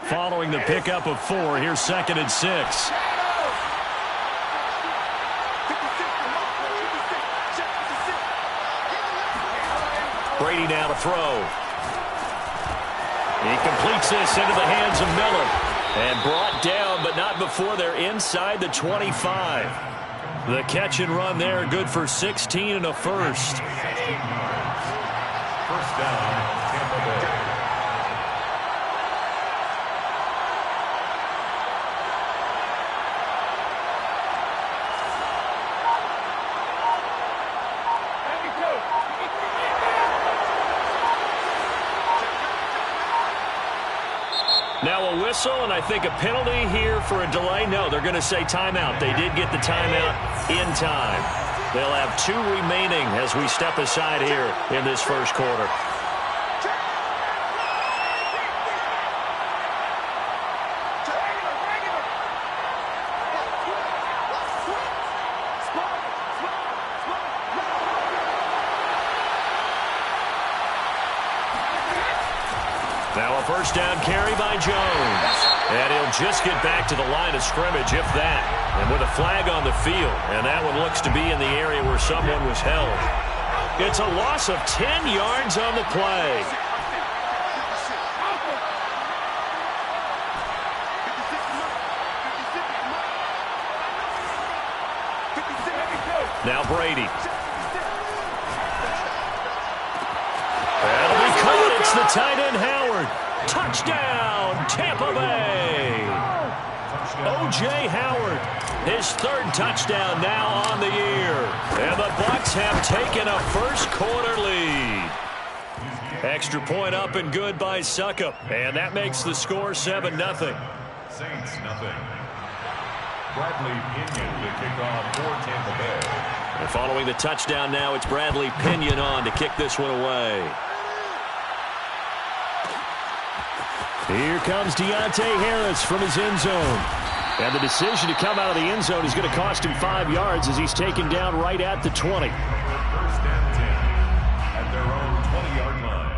Following the pickup of 4, here's 2nd and 6. Brady now to throw. He completes this into the hands of Miller. And brought down, but not before they're inside the 25. The catch and run there, good for 16 and a first. First down, Tampa Bay. Now a whistle, and I think a penalty here for a delay. No, they're going to say timeout. They did get the timeout in time. They'll have 2 remaining as we step aside here in this first quarter. Now a first down carry by Jones. And he'll just get back to the line of scrimmage, if that. And with a flag on the field. And that one looks to be in the area where someone was held. It's a loss of 10 yards on the play. Now Brady. That'll be caught. It's the tight end Howard. Touchdown, Tampa Bay. O.J. Howard, his 3rd touchdown now on the year. And the Bucs have taken a first quarter lead. Extra point up and good by Suckup. And that makes the score 7-0. Saints, nothing. Bradley Pinion to kick off for Tampa Bay. And following the touchdown now, it's Bradley Pinion on to kick this one away. Here comes Deontay Harris from his end zone. And the decision to come out of the end zone is going to cost him 5 yards as he's taken down right at the 20. First and 10 at their own 20-yard line.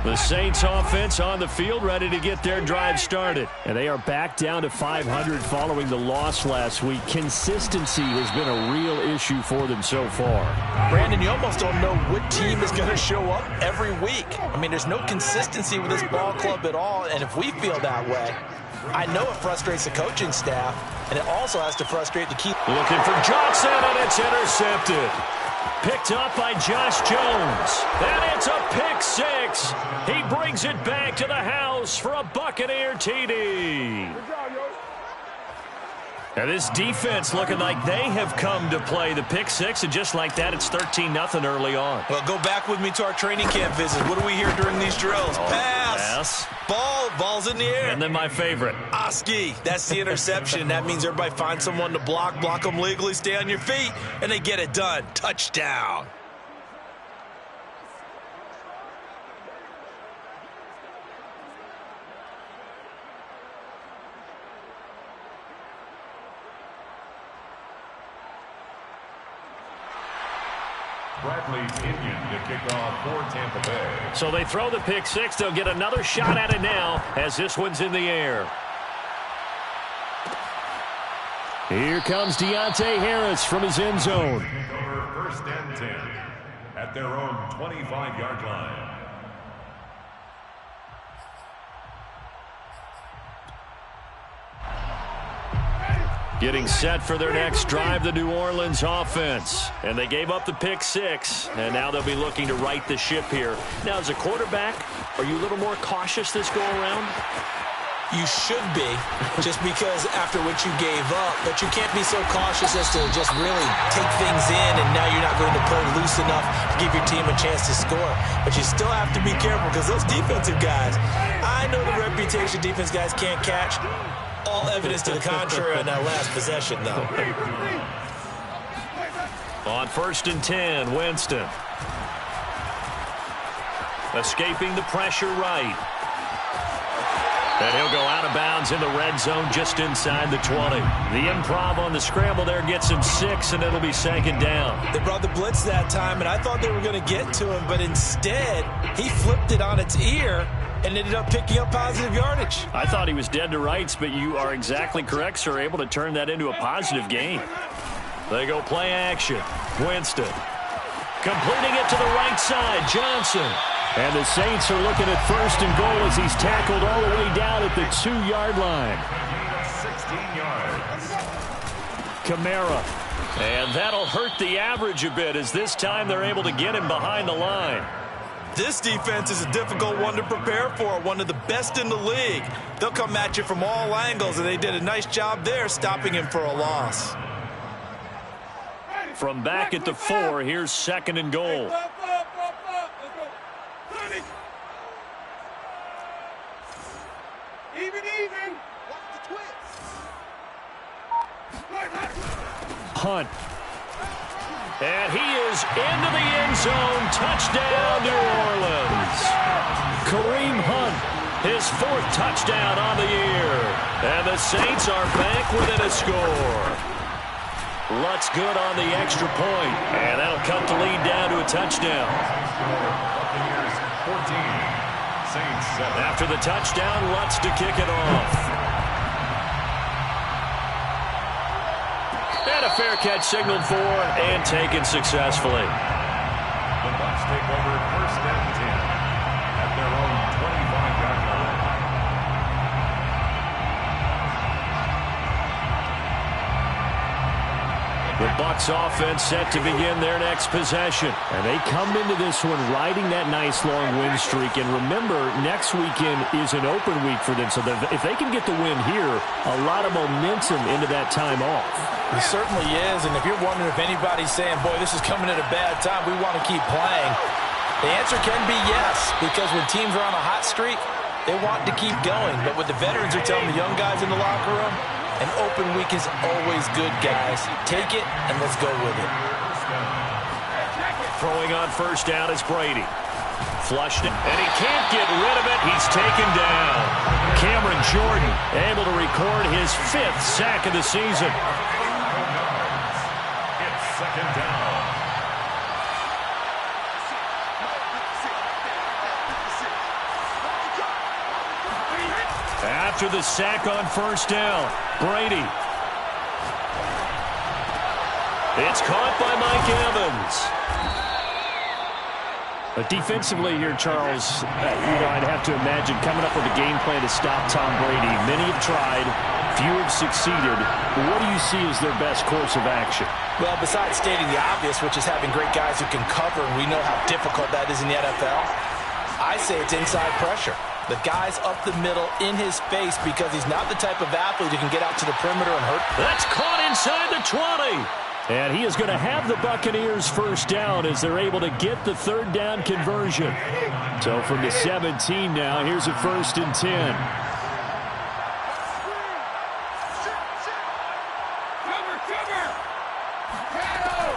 The Saints offense on the field, ready to get their drive started. And they are back down to 500 following the loss last week. Consistency has been a real issue for them so far. Brandon, you almost don't know what team is going to show up every week. I mean, there's no consistency with this ball club at all. And if we feel that way, I know it frustrates the coaching staff. And it also has to frustrate the keeper. Looking for Johnson, and it's intercepted. Picked up by Josh Jones. And it's a pick 6. He brings it back to the house for a Buccaneer TD. And this defense looking like they have come to play the pick 6, and just like that, it's 13-0 early on. Well, go back with me to our training camp visit. What do we hear during these drills? Pass. Ball's in the air. And then my favorite. Oski. That's the interception. That means everybody finds someone to block them legally, stay on your feet, and they get it done. Touchdown. Bradley Pinion to kick off for Tampa Bay. So they throw the pick 6. They'll get another shot at it now as this one's in the air. Here comes Deontay Harris from his end zone. First and 10 at their own 25-yard line. Getting set for their next drive, the New Orleans offense. And they gave up the pick 6, and now they'll be looking to right the ship here. Now, as a quarterback, are you a little more cautious this go-around? You should be, just because after what you gave up, but you can't be so cautious as to just really take things in, and now you're not going to play loose enough to give your team a chance to score. But you still have to be careful because those defensive guys, I know the reputation defense guys can't catch. All evidence to the contrary on that last possession, though. On 1st and 10, Winston. Escaping the pressure right. And he'll go out of bounds in the red zone just inside the 20. The improv on the scramble there gets him 6, and it'll be second down. They brought the blitz that time, and I thought they were going to get to him, but instead he flipped it on its ear and ended up picking up positive yardage. I thought he was dead to rights, but you are exactly correct, sir. Able to turn that into a positive gain. They go play action. Winston completing it to the right side. Johnson. And the Saints are looking at first and goal as he's tackled all the way down at the 2-yard line. 16 yards. Kamara. And that'll hurt the average a bit as this time they're able to get him behind the line. This defense is a difficult one to prepare for, one of the best in the league. They'll come at you from all angles, and they did a nice job there stopping him for a loss. From back at the 4, here's second and goal. Hunt. And he is into the end zone. Touchdown, New Orleans. Kareem Hunt, his 4th touchdown on the year. And the Saints are back within a score. Lutz good on the extra point. And that'll cut the lead down to a touchdown. Buccaneers 14. Saints 7. After the touchdown, Lutz to kick it off. And a fair catch signaled for and taken successfully. The Bucs take over first and 10 at their own 25-yard line. The Bucs offense set to begin their next possession. And they come into this one riding that nice long win streak. And remember, next weekend is an open week for them. So if they can get the win here, a lot of momentum into that time off. It certainly is. And if you're wondering if anybody's saying, boy, this is coming at a bad time, we want to keep playing, the answer can be yes. Because when teams are on a hot streak, they want to keep going. But what the veterans are telling the young guys in the locker room, an open week is always good, guys. Take it, and let's go with it. Throwing on first down is Brady. Flushed it, and he can't get rid of it. He's taken down. Cameron Jordan able to record his 5th sack of the season. It's second down. After the sack on first down, Brady. It's caught by Mike Evans. But defensively here, Charles, I'd have to imagine coming up with a game plan to stop Tom Brady. Many have tried, few have succeeded. But what do you see as their best course of action? Well, besides stating the obvious, which is having great guys who can cover, and we know how difficult that is in the NFL, I say it's inside pressure. The guy's up the middle in his face because he's not the type of athlete who can get out to the perimeter and hurt. That's caught inside the 20. And he is going to have the Buccaneers first down as they're able to get the 3rd down conversion. So from the 17 now, here's a 1st and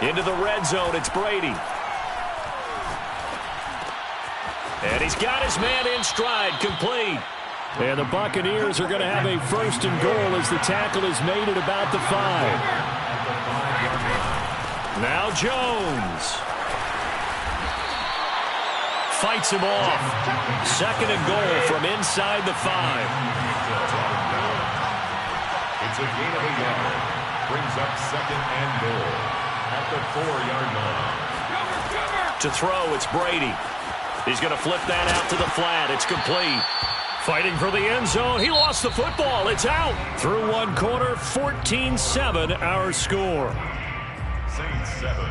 10. Into the red zone, it's Brady. And he's got his man in stride, complete. And the Buccaneers are going to have a 1st and goal as the tackle is made at about the 5. Now Jones. Fights him off. 2nd and goal from inside the 5. It's a gain of a yard. Brings up 2nd and goal at the 4-yard line. To throw, it's Brady. He's going to flip that out to the flat. It's complete. Fighting for the end zone. He lost the football. It's out. Through one quarter, 14-7 our score. Saints 7.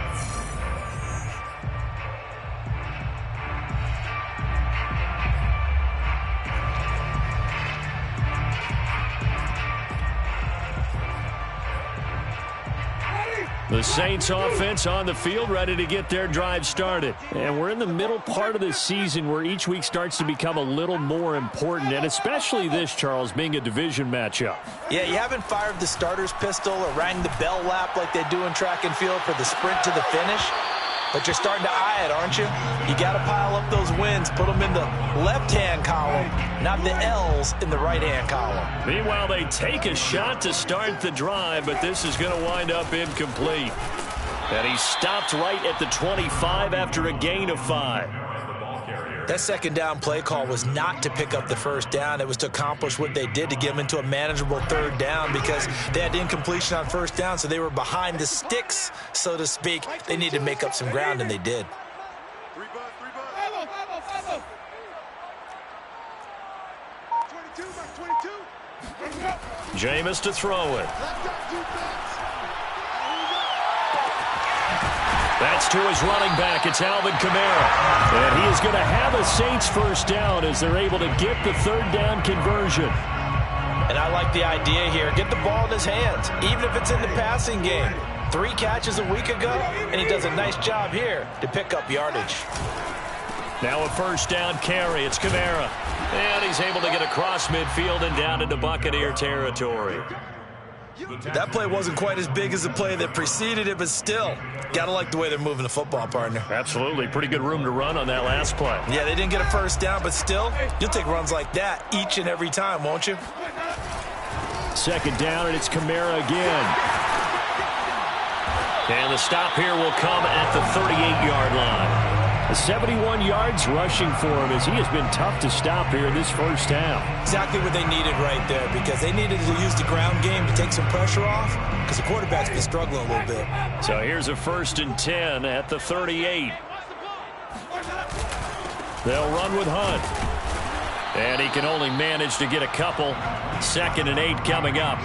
The Saints offense on the field, ready to get their drive started. And we're in the middle part of the season where each week starts to become a little more important, and especially this, Charles, being a division matchup. Yeah, you haven't fired the starter's pistol or rang the bell lap like they do in track and field for the sprint to the finish, but you're starting to eye it, aren't you? You got to pile up those wins, put them in the left-hand column, not the L's in the right-hand column. Meanwhile, they take a shot to start the drive, but this is going to wind up incomplete. And he stopped right at the 25 after a gain of 5. That second down play call was not to pick up the first down. It was to accomplish what they did, to get them into a manageable third down, because they had incompletion on first down, so they were behind the sticks, so to speak. They needed to make up some ground, and they did. Jameis to throw it. That's to his running back. It's Alvin Kamara. And he is going to have a Saints first down as they're able to get the third down conversion. And I like the idea here. Get the ball in his hands, even if it's in the passing game. 3 catches a week ago, and he does a nice job here to pick up yardage. Now a first down carry. It's Kamara. And he's able to get across midfield and down into Buccaneer territory. That play wasn't quite as big as the play that preceded it, but still, got to like the way they're moving the football, partner. Absolutely. Pretty good room to run on that last play. Yeah, they didn't get a first down, but still, you'll take runs like that each and every time, won't you? Second down, and it's Kamara again. And the stop here will come at the 38-yard line. 71 yards rushing for him as he has been tough to stop here in this first half. Exactly what they needed right there, because they needed to use the ground game to take some pressure off, because the quarterback's been struggling a little bit. So here's a 1st and 10 at the 38. They'll run with Hunt. And he can only manage to get a couple. 2nd and 8 coming up.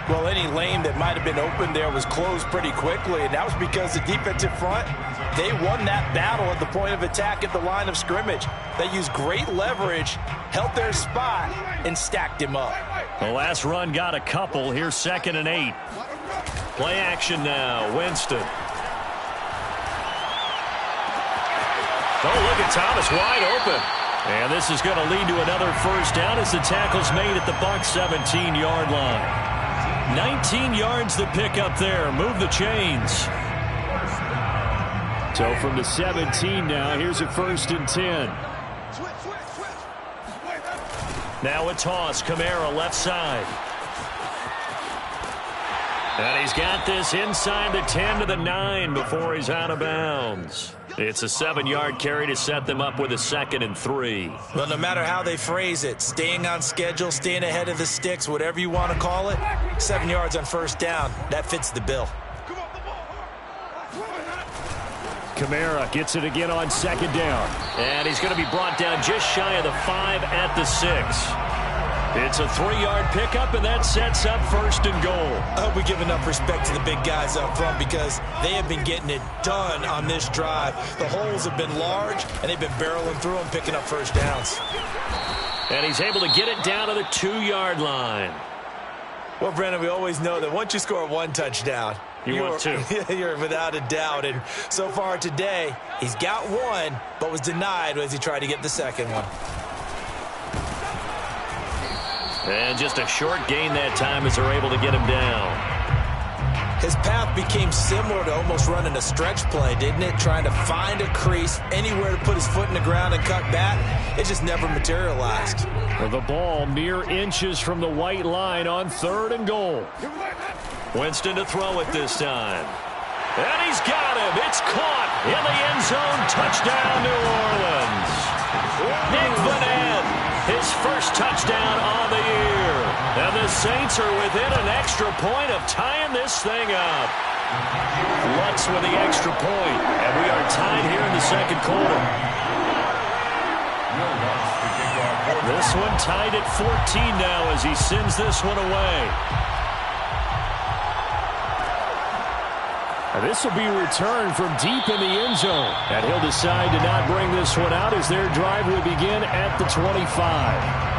Well, any lane that might have been open there was closed pretty quickly, and that was because the defensive front, they won that battle at the point of attack at the line of scrimmage. They used great leverage, held their spot, and stacked him up. The last run got a couple. Here's 2nd and 8. Play action now. Winston. Oh, look at Thomas wide open. And this is going to lead to another first down as the tackle's made at the Bucs 17-yard line. 19 yards to pick up there. Move the chains. So from the 17 now, here's a 1st and 10. Now a toss. Kamara left side. And he's got this inside the 10 to the 9 before he's out of bounds. It's a 7-yard carry to set them up with a 2nd and 3. Well, no matter how they phrase it, staying on schedule, staying ahead of the sticks, whatever you want to call it, 7 yards on first down, that fits the bill. Kamara gets it again on 2nd down. And he's going to be brought down just shy of the 5 at the 6. It's a 3-yard pickup, and that sets up 1st and goal. I hope we give enough respect to the big guys up front, because they have been getting it done on this drive. The holes have been large, and they've been barreling through them, picking up first downs. And he's able to get it down to the 2-yard line. Well, Brandon, we always know that once you score 1 touchdown, you're without a doubt. And so far today, he's got 1, but was denied as he tried to get the second one. And just a short gain that time as they're able to get him down. His path became similar to almost running a stretch play, didn't it? Trying to find a crease, anywhere to put his foot in the ground and cut back. It just never materialized. The ball mere inches from the white line on 3rd and goal. Winston to throw it this time. And he's got him. It's caught in the end zone. Touchdown, New Orleans. Nick Vanette, his first touchdown on the year. And the Saints are within an extra point of tying this thing up. Lutz with the extra point. And we are tied here in the 2nd quarter. This one tied at 14 now as he sends this one away. And this will be returned from deep in the end zone. And he'll decide to not bring this one out as their drive will begin at the 25.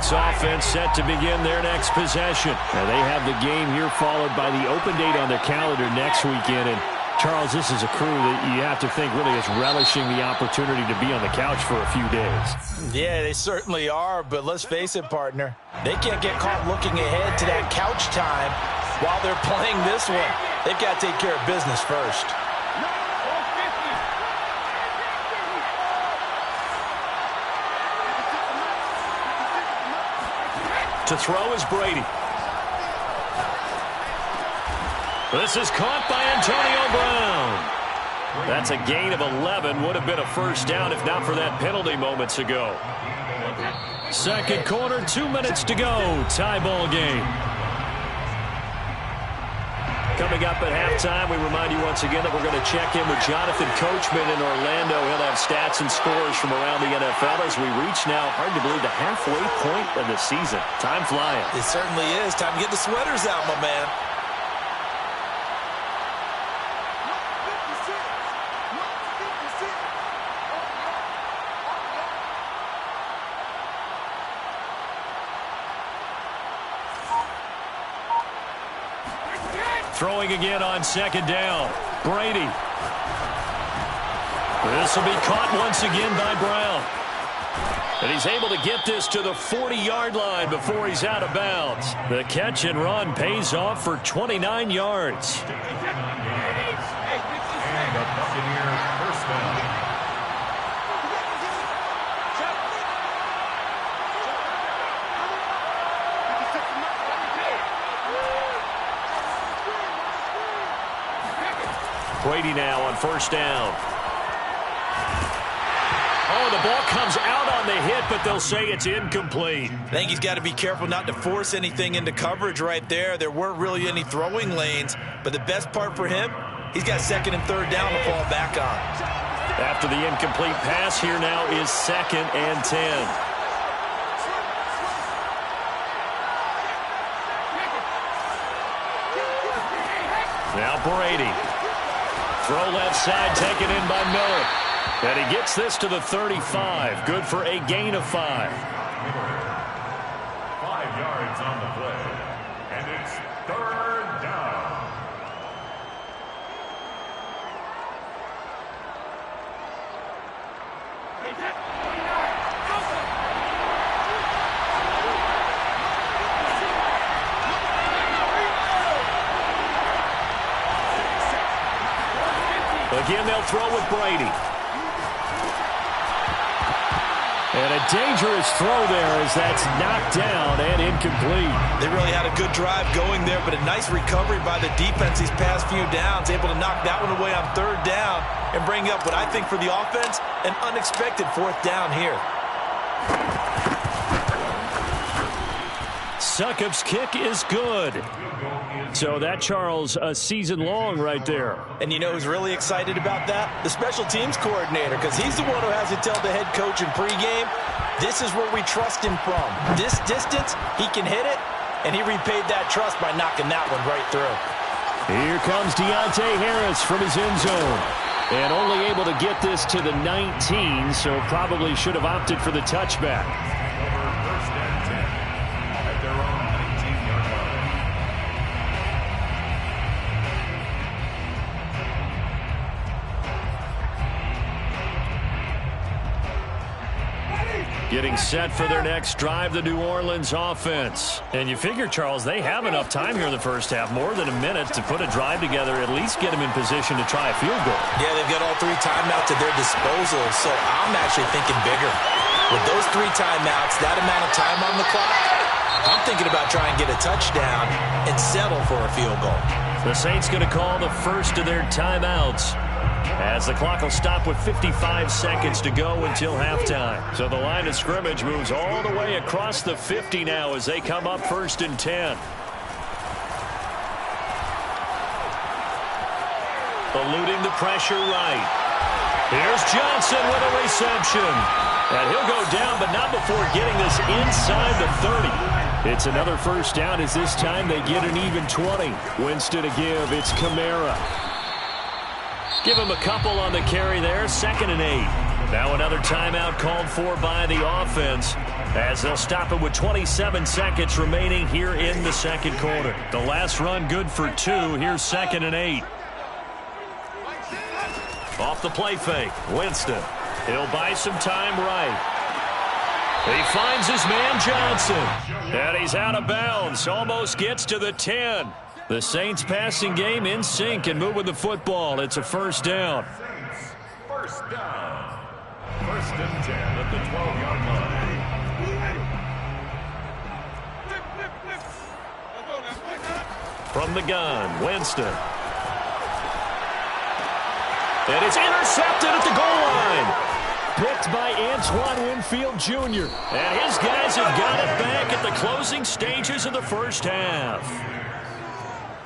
Saints offense set to begin their next possession. Now they have the game here followed by the open date on their calendar next weekend. And Charles, this is a crew that you have to think really is relishing the opportunity to be on the couch for a few days. Yeah, they certainly are, but let's face it, partner. They can't get caught looking ahead to that couch time while they're playing this one. They've got to take care of business first. To throw is Brady. This is caught by Antonio Brown. That's a gain of 11. Would have been a first down if not for that penalty moments ago. Second quarter, 2 minutes to go. Tie ball game. Coming up at halftime, we remind you once again that we're going to check in with Jonathan Coachman in Orlando. He'll have stats and scores from around the NFL as we reach now, hard to believe, the halfway point of the season. Time flying. It certainly is. Time to get the sweaters out, my man. Throwing again on second down. Brady. This will be caught once again by Brown. And he's able to get this to the 40-yard line before he's out of bounds. The catch and run pays off for 29 yards. And the Buccaneers first down. Brady now on first down. Oh, the ball comes out on the hit, but they'll say it's incomplete. I think he's got to be careful not to force anything into coverage right there. There weren't really any throwing lanes, but the best part for him, he's got second and third down to fall back on. After the incomplete pass, here now is 2nd and 10. Now Brady. Throw left side, taken in by Miller. And he gets this to the 35. Good for a gain of 5. 5 yards on the play. And it's third down. Again, they'll throw with Brady. And a dangerous throw there as that's knocked down and incomplete. They really had a good drive going there, but a nice recovery by the defense these past few downs, able to knock that one away on third down and bring up what I think for the offense, an unexpected fourth down here. Succop's kick is good. So that, Charles, a season long right there. And you know who's really excited about that? The special teams coordinator, because he's the one who has to tell the head coach in pregame, this is where we trust him from. This distance, he can hit it, and he repaid that trust by knocking that one right through. Here comes Deontay Harris from his end zone. And only able to get this to the 19, so probably should have opted for the touchback. First and 10 at their own 19-yard line. Getting set for their next drive, the New Orleans offense. And you figure, Charles, they have enough time here in the first half, more than a minute, to put a drive together, at least get them in position to try a field goal. Yeah, they've got all 3 timeouts at their disposal, so I'm actually thinking bigger. With those 3 timeouts, that amount of time on the clock, I'm thinking about trying to get a touchdown and settle for a field goal. The Saints going to call the first of their timeouts, as the clock will stop with 55 seconds to go until halftime. So the line of scrimmage moves all the way across the 50 now as they come up 1st and 10. Eluding the pressure right. Here's Johnson with a reception. And he'll go down, but not before getting this inside the 30. It's another first down as this time they get an even 20. Winston to give. It's Kamara. Give him a couple on the carry there. 2nd and 8. Now another timeout called for by the offense as they'll stop it with 27 seconds remaining here in the second quarter. The last run good for 2. Here's 2nd and 8. Off the play fake, Winston. He'll buy some time right. He finds his man Johnson. And he's out of bounds. Almost gets to the 10. The Saints passing game in sync and moving the football. It's a first down. First down. 1st and 10 at the 12-yard line. From the gun, Winston. And it's intercepted at the goal line. Picked by Antoine Winfield Jr. And his guys have got it back at the closing stages of the first half.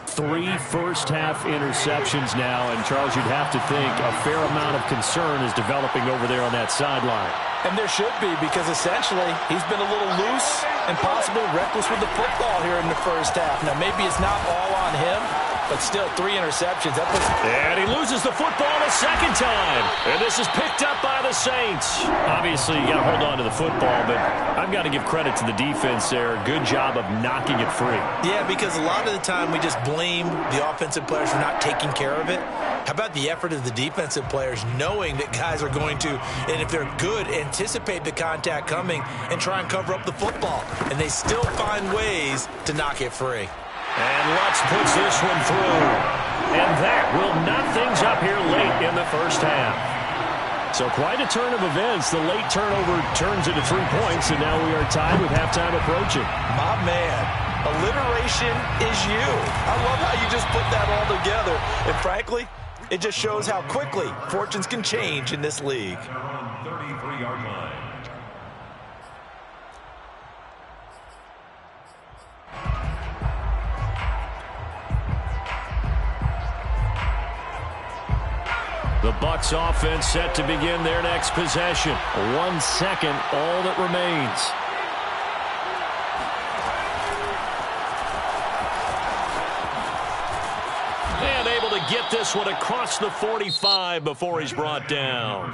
3 first-half interceptions now, and Charles, you'd have to think a fair amount of concern is developing over there on that sideline. And there should be, because essentially he's been a little loose and possibly reckless with the football here in the first half. Now, maybe it's not all on him, but still 3 interceptions. And he loses the football a second time. And this is picked up by the Saints. Obviously, you got to hold on to the football, but I've got to give credit to the defense there. Good job of knocking it free. Yeah, because a lot of the time we just blame the offensive players for not taking care of it. How about the effort of the defensive players knowing that guys are going to, and if they're good, anticipate the contact coming and try and cover up the football. And they still find ways to knock it free. And Lutz puts this one through. And that will knock things up here late in the first half. So quite a turn of events. The late turnover turns into 3 points, and now we are tied with halftime approaching. My man, alliteration is you. I love how you just put that all together. And frankly, it just shows how quickly fortunes can change in this league. 33-yard line. The Bucs offense set to begin their next possession. 1 second, all that remains. And able to get this one across the 45 before he's brought down.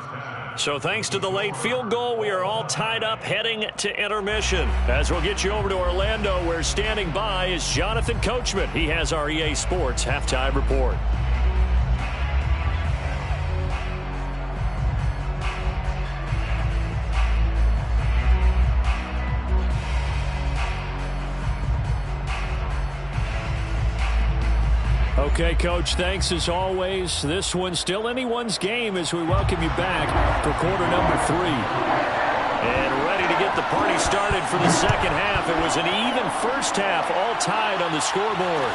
So thanks to the late field goal, we are all tied up heading to intermission. As we'll get you over to Orlando, where standing by is Jonathan Coachman. He has our EA Sports halftime report. Okay, Coach, thanks as always. This one's still anyone's game as we welcome you back for quarter number 3. And ready to get the party started for the second half. It was an even first half, all tied on the scoreboard.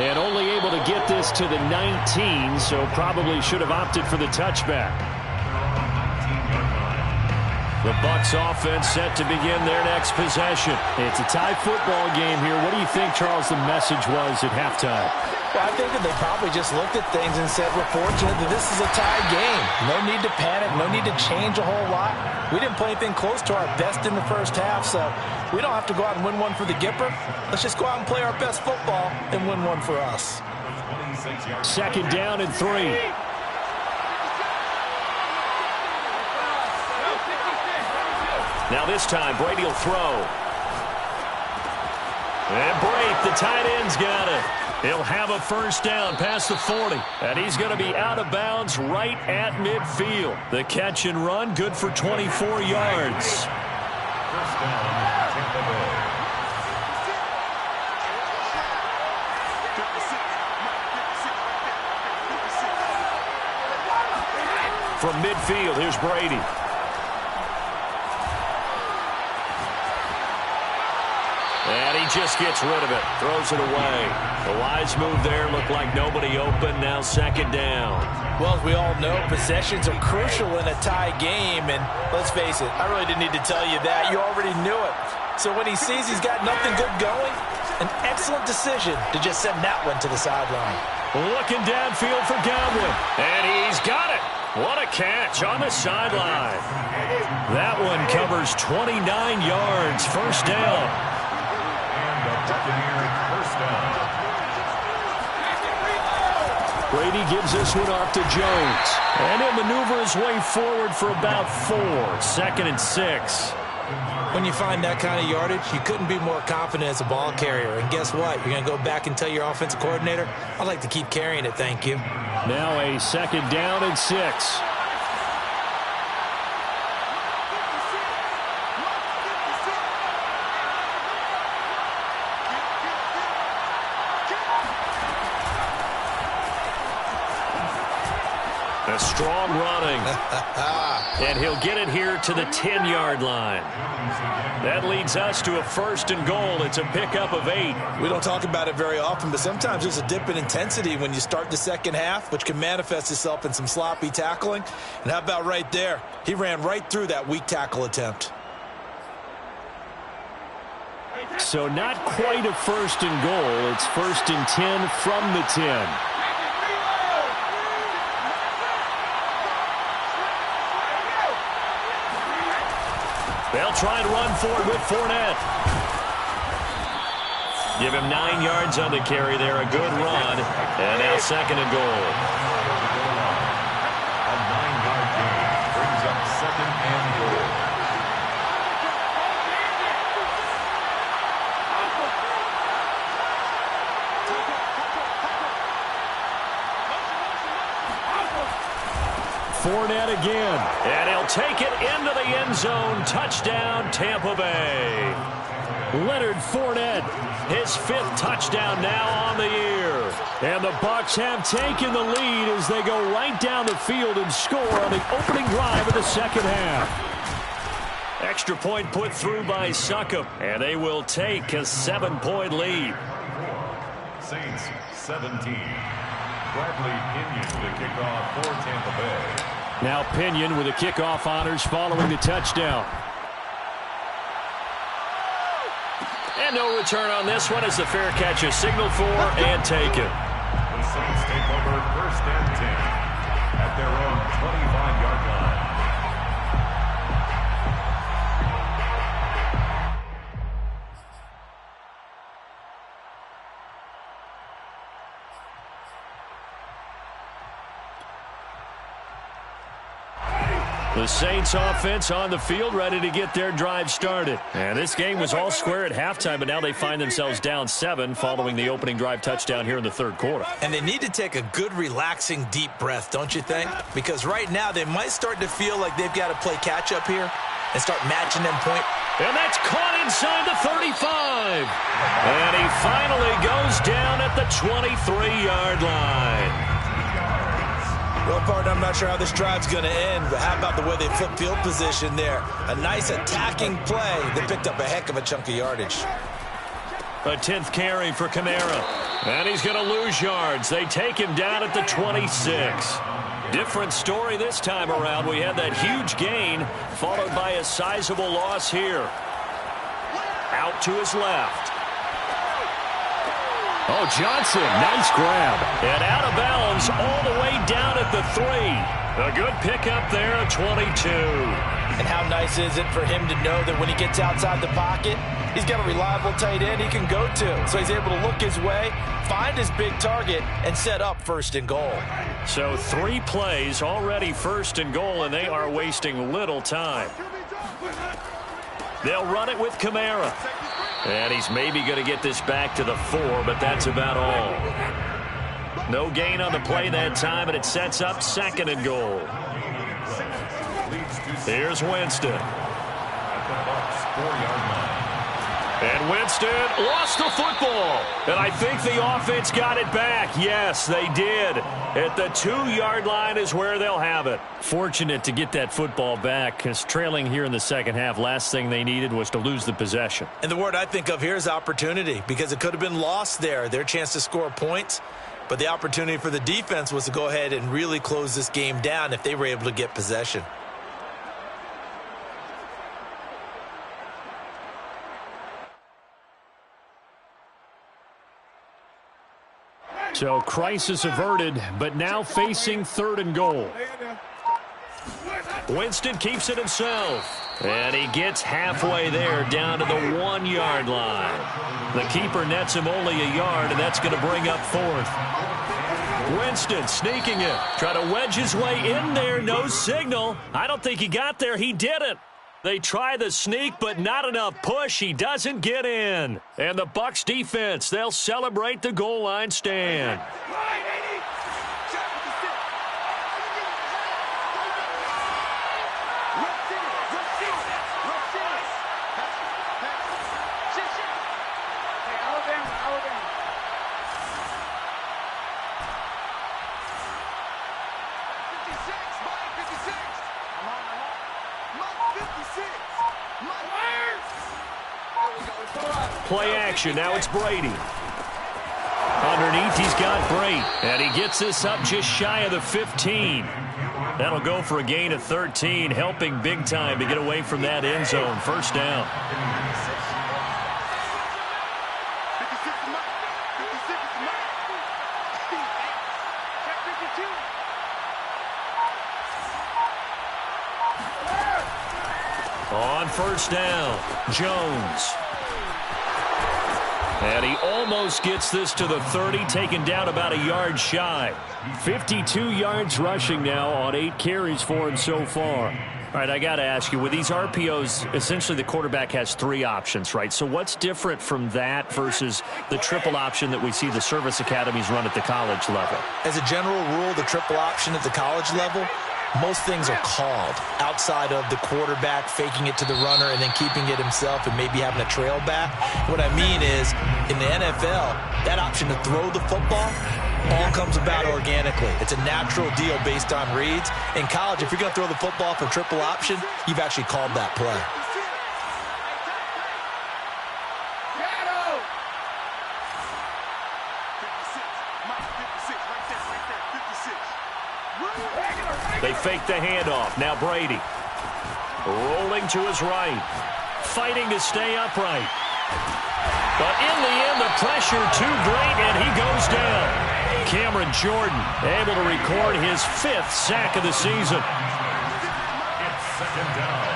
And only able to get this to the 19, so probably should have opted for the touchback. The Bucs offense set to begin their next possession. It's a tie football game here. What do you think, Charles, the message was at halftime? Well, I think that they probably just looked at things and said, we're fortunate that this is a tie game. No need to panic. No need to change a whole lot. We didn't play anything close to our best in the first half, so we don't have to go out and win one for the Gipper. Let's just go out and play our best football and win one for us. 2nd down and 3. Now this time, Brady will throw. And Brate, the tight end's got it. He'll have a first down past the 40. And he's going to be out of bounds right at midfield. The catch and run, good for 24 yards. First down, Tampa Bay. From midfield, here's Brady. And he just gets rid of it, throws it away. The wise move there, looked like nobody open, now 2nd down. Well, as we all know, possessions are crucial in a tie game, and let's face it, I really didn't need to tell you that. You already knew it. So when he sees he's got nothing good going, an excellent decision to just send that one to the sideline. Looking downfield for Godwin, and he's got it. What a catch on the sideline. That one covers 29 yards, first down. Buccaneers first down. Brady gives this one off to Jones. And he'll maneuver his way forward for about 4. 2nd and 6. When you find that kind of yardage, you couldn't be more confident as a ball carrier. And guess what? You're going to go back and tell your offensive coordinator, I'd like to keep carrying it, thank you. Now a 2nd down and 6. A strong running. And he'll get it here to the 10-yard line. That leads us to a 1st and goal. It's a pickup of 8. We don't talk about it very often, but sometimes there's a dip in intensity when you start the second half, which can manifest itself in some sloppy tackling. And how about right there? He ran right through that weak tackle attempt. So not quite a 1st and goal. It's 1st and 10 from the 10. They'll try and run for it with Fournette. Give him 9 yards on the carry there. A good run. And now 2nd and goal. A 9-yard gain brings up 2nd and goal. Fournette again. And he'll take it into the end zone. Touchdown, Tampa Bay. Leonard Fournette, his 5th touchdown now on the year. And the Bucs have taken the lead as they go right down the field and score on the opening drive of the second half. Extra point put through by Succop, and they will take a 7-point lead. Saints 17. Bradley Pinion to kick off for Tampa Bay. Now Pinion with the kickoff honors following the touchdown. And no return on this one as the fair catch is signaled for and taken. The Saints take over 1st and 10 at their own 25-yard line. The Saints offense on the field ready to get their drive started. And this game was all square at halftime, but now they find themselves down 7 following the opening drive touchdown here in the 3rd quarter. And they need to take a good, relaxing, deep breath, don't you think? Because right now they might start to feel like they've got to play catch-up here and start matching them point. And that's caught inside the 35. And he finally goes down at the 23-yard line. Well, partner, I'm not sure how this drive's going to end, but how about the way they flip field position there? A nice attacking play that picked up a heck of a chunk of yardage. A 10th carry for Kamara. And he's going to lose yards. They take him down at the 26. Different story this time around. We had that huge gain followed by a sizable loss here. Out to his left. Oh, Johnson, nice grab. And out of bounds all the way down at the 3. A good pickup there at 22. And how nice is it for him to know that when he gets outside the pocket, he's got a reliable tight end he can go to. So he's able to look his way, find his big target, and set up 1st and goal. So 3 plays already 1st and goal, and they are wasting little time. They'll run it with Kamara. And he's maybe going to get this back to the 4, but that's about all. No gain on the play that time, and it sets up 2nd and goal. Here's Winston. At the Bucs 4-yard line. And Winston lost the football. And I think the offense got it back. Yes, they did. At the 2-yard line is where they'll have it. Fortunate to get that football back, because trailing here in the second half, last thing they needed was to lose the possession. And the word I think of here is opportunity, because it could have been lost there. Their chance to score points. But the opportunity for the defense was to go ahead and really close this game down if they were able to get possession. So crisis averted, but now facing 3rd and goal. Winston keeps it himself. And he gets halfway there down to the 1-yard line. The keeper nets him only a yard, and that's going to bring up 4th. Winston sneaking it. Try to wedge his way in there. No signal. I don't think he got there. He didn't. They try the sneak, but not enough push. He doesn't get in. And the Bucs defense, they'll celebrate the goal line stand. Play action. Now it's Brady. Underneath, he's got Brate. And he gets this up just shy of the 15. That'll go for a gain of 13, helping big time to get away from that end zone. First down. On first down, Jones. And he almost gets this to the 30, taken down about a yard shy. 52 yards rushing now on 8 carries for him so far. All right, I got to ask you, with these RPOs, essentially the quarterback has 3 options, right? So what's different from that versus the triple option that we see the service academies run at the college level? As a general rule, the triple option at the college level, most things are called outside of the quarterback faking it to the runner and then keeping it himself and maybe having a trail back. What I mean is, in the NFL, that option to throw the football all comes about organically. It's a natural deal based on reads. In college, if you're going to throw the football for triple option, you've actually called that play. They fake the handoff. Now Brady. Rolling to his right. Fighting to stay upright. But in the end, the pressure too great, and he goes down. Cameron Jordan able to record his 5th sack of the season. It's second down.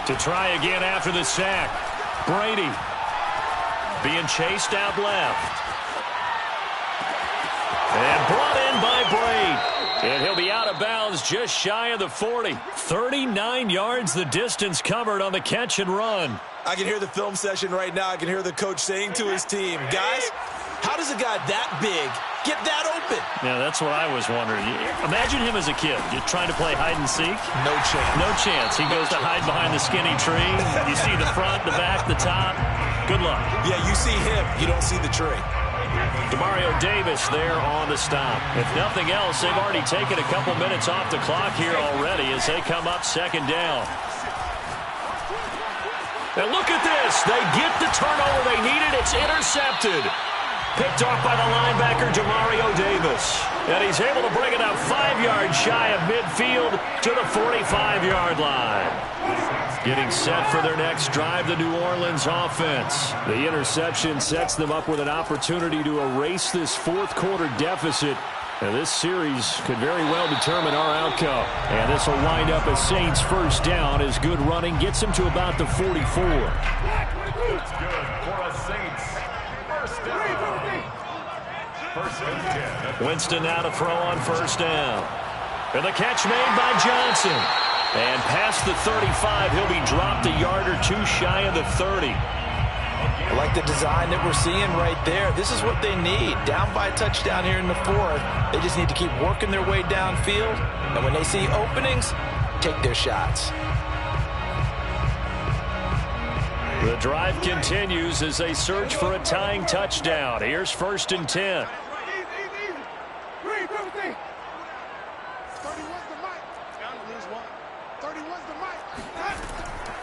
To try again after the sack. Brady being chased out left. And brought in by Brate. And he'll be out of bounds just shy of the 40. 39 yards the distance covered on the catch and run. I can hear the film session right now. I can hear the coach saying to his team, guys, how does a guy that big get that open? Yeah, that's what I was wondering. Imagine him as a kid. You're trying to play hide and seek. No chance. No chance. He goes to hide behind the skinny tree. You see the front, the back, the top. Good luck. Yeah, you see him. You don't see the tree. Demario Davis there on the stop. If nothing else, they've already taken a couple minutes off the clock here already as they come up second down. And look at this. They get the turnover they needed. It's intercepted. Picked off by the linebacker, Demario Davis. And he's able to bring it up 5 yards shy of midfield to the 45-yard line. Getting set for their next drive, the New Orleans offense. The interception sets them up with an opportunity to erase this fourth-quarter deficit. And this series could very well determine our outcome. And this will wind up a Saints first down as good running gets him to about the 44. It's good for a Saints first down. First and 10. Winston now to throw on first down. And the catch made by Johnson. And past the 35, he'll be dropped a yard or 2 shy of the 30. I like the design that we're seeing right there. This is what they need. Down by a touchdown here in the 4th. They just need to keep working their way downfield. And when they see openings, take their shots. The drive continues as they search for a tying touchdown. Here's first and 10.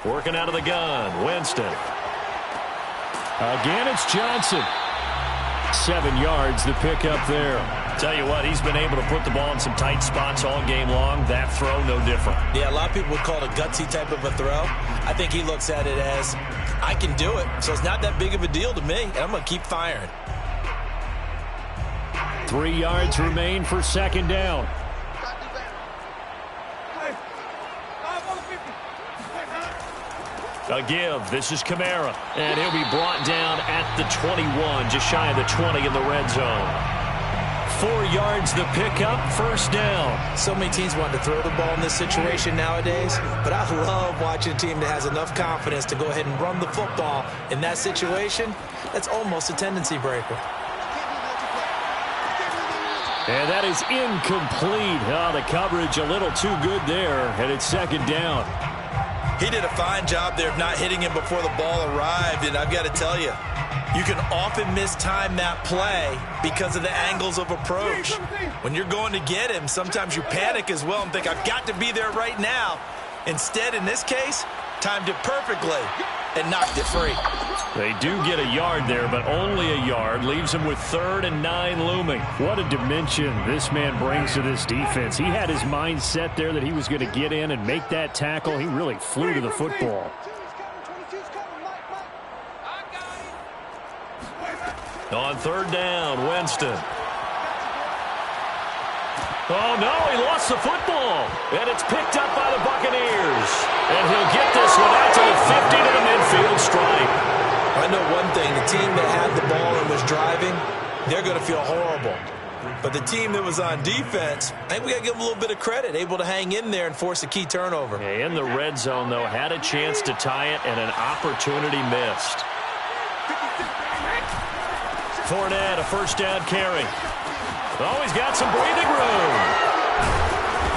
Working out of the gun, Winston. Again, it's Johnson. 7 yards, the pickup there. Tell you what, he's been able to put the ball in some tight spots all game long. That throw, no different. Yeah, a lot of people would call it a gutsy type of a throw. I think he looks at it as, I can do it, so it's not that big of a deal to me, and I'm going to keep firing. 3 yards remain for second down. A give. This is Kamara. And he'll be brought down at the 21, just shy of the 20 in the red zone. 4 yards the pickup, first down. So many teams want to throw the ball in this situation nowadays, but I love watching a team that has enough confidence to go ahead and run the football. In that situation, that's almost a tendency breaker. And that is incomplete. Oh, the coverage a little too good there, and it's second down. He did a fine job there of not hitting him before the ball arrived, and I've got to tell you, you can often mistime that play because of the angles of approach. When you're going to get him, sometimes you panic as well and think, I've got to be there right now. Instead, in this case, timed it perfectly and knocked it free. They do get a yard there, but only a yard. Leaves them with 3rd and 9 looming. What a dimension this man brings to this defense. He had his mind set there that he was going to get in and make that tackle. He really flew to the football. On 3rd down, Winston. Oh, no, he lost the football. And it's picked up by the Buccaneers. And he'll get this one out to the 50 to the midfield stripe. I know one thing. The team that had the ball and was driving, they're going to feel horrible. But the team that was on defense, I think we got to give them a little bit of credit, able to hang in there and force a key turnover. In the red zone, though, had a chance to tie it and an opportunity missed. Fournette, a first down carry. Oh, he's got some breathing room.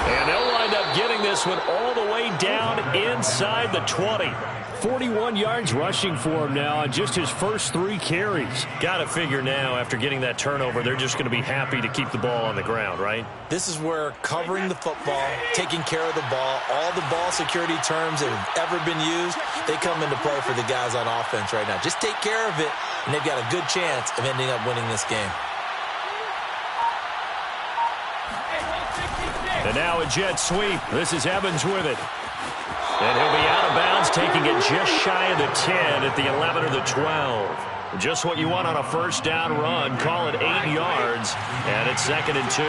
And they'll wind up getting this one all the way down inside the 20. 41 yards rushing for him now on just his first 3 carries. Got to figure now, after getting that turnover, they're just going to be happy to keep the ball on the ground, right? This is where covering the football, taking care of the ball, all the ball security terms that have ever been used, they come into play for the guys on offense right now. Just take care of it, and they've got a good chance of ending up winning this game. And now a jet sweep. This is Evans with it. And he'll be out of bounds, taking it just shy of the 10 at the 11 or the 12. Just what you want on a first down run. Call it 8 yards, and it's 2nd and 2.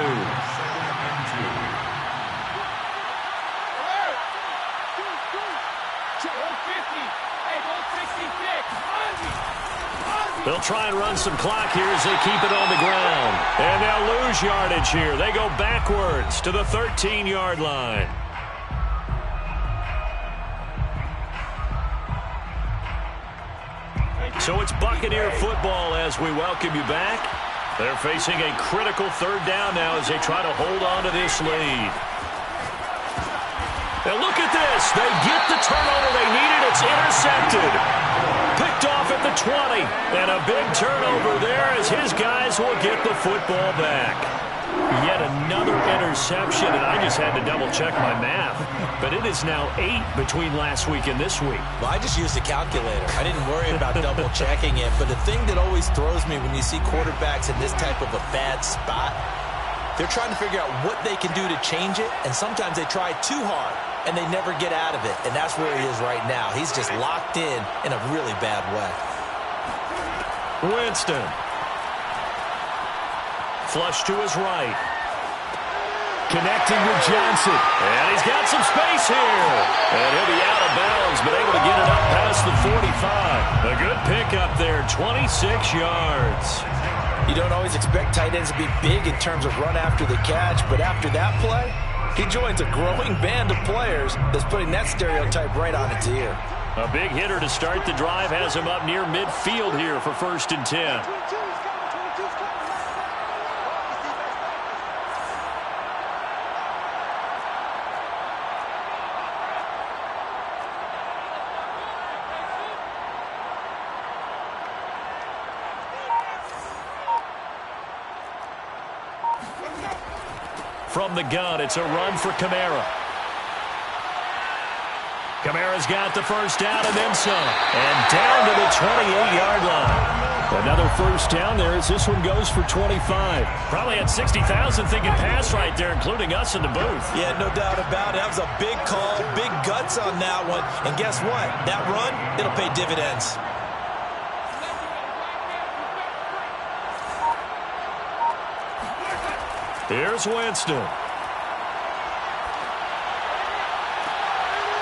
They'll try and run some clock here as they keep it on the ground. And they'll lose yardage here. They go backwards to the 13-yard line. So it's Buccaneer football as we welcome you back. They're facing a critical 3rd down now as they try to hold on to this lead. And look at this. They get the turnover they needed. It's intercepted. Picked off at the 20. And a big turnover there as his guys will get the football back. Yet another interception, and I just had to double-check my math. But it is now 8 between last week and this week. Well, I just used a calculator. I didn't worry about double-checking it. But the thing that always throws me when you see quarterbacks in this type of a bad spot, they're trying to figure out what they can do to change it, and sometimes they try too hard, and they never get out of it. And that's where he is right now. He's just locked in a really bad way. Winston. Flush to his right. Connecting with Johnson. And he's got some space here. And he'll be out of bounds, but able to get it up past the 45. A good pickup there, 26 yards. You don't always expect tight ends to be big in terms of run after the catch, but after that play, he joins a growing band of players that's putting that stereotype right on its ear. A big hitter to start the drive has him up near midfield here for 1st and 10. From the gun, it's a run for Kamara. Kamara's got the first down and then some. And down to the 28-yard line. Another first down there as this one goes for 25. Probably had 60,000 thinking pass right there, including us in the booth. Yeah, no doubt about it. That was a big call, big guts on that one. And guess what? That run, it'll pay dividends. Here's Winston.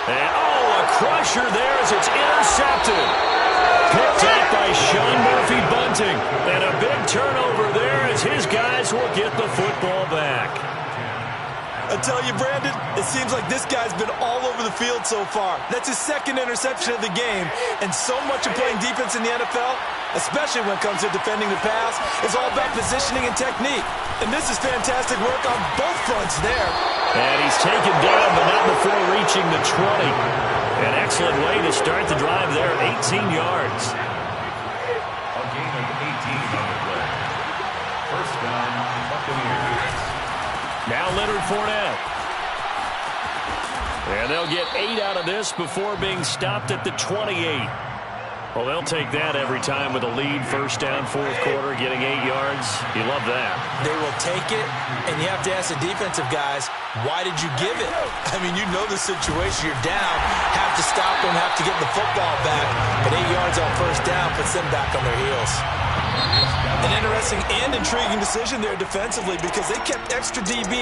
And, oh, a pressure there as it's intercepted. Picked up by Sean Murphy-Bunting. And a big turnover there as his guys will get the football back. I tell you, Brandon, it seems like this guy's been all over the field so far. That's his second interception of the game. And so much of playing defense in the NFL, especially when it comes to defending the pass, is all about positioning and technique. And this is fantastic work on both fronts there. And he's taken down, but not before reaching the 20. An excellent way to start the drive there, 18 yards. A gain of 18 on the play. First down, Buccaneers. Now Leonard Fournette. And they'll get 8 out of this before being stopped at the 28. Well, they'll take that every time with a lead. First down, fourth quarter, getting 8 yards. You love that. They will take it, and you have to ask the defensive guys, why did you give it? I mean, you know the situation. You're down, have to stop them, have to get the football back. But 8 yards on first down puts them back on their heels. An interesting and intriguing decision there defensively because they kept extra DBs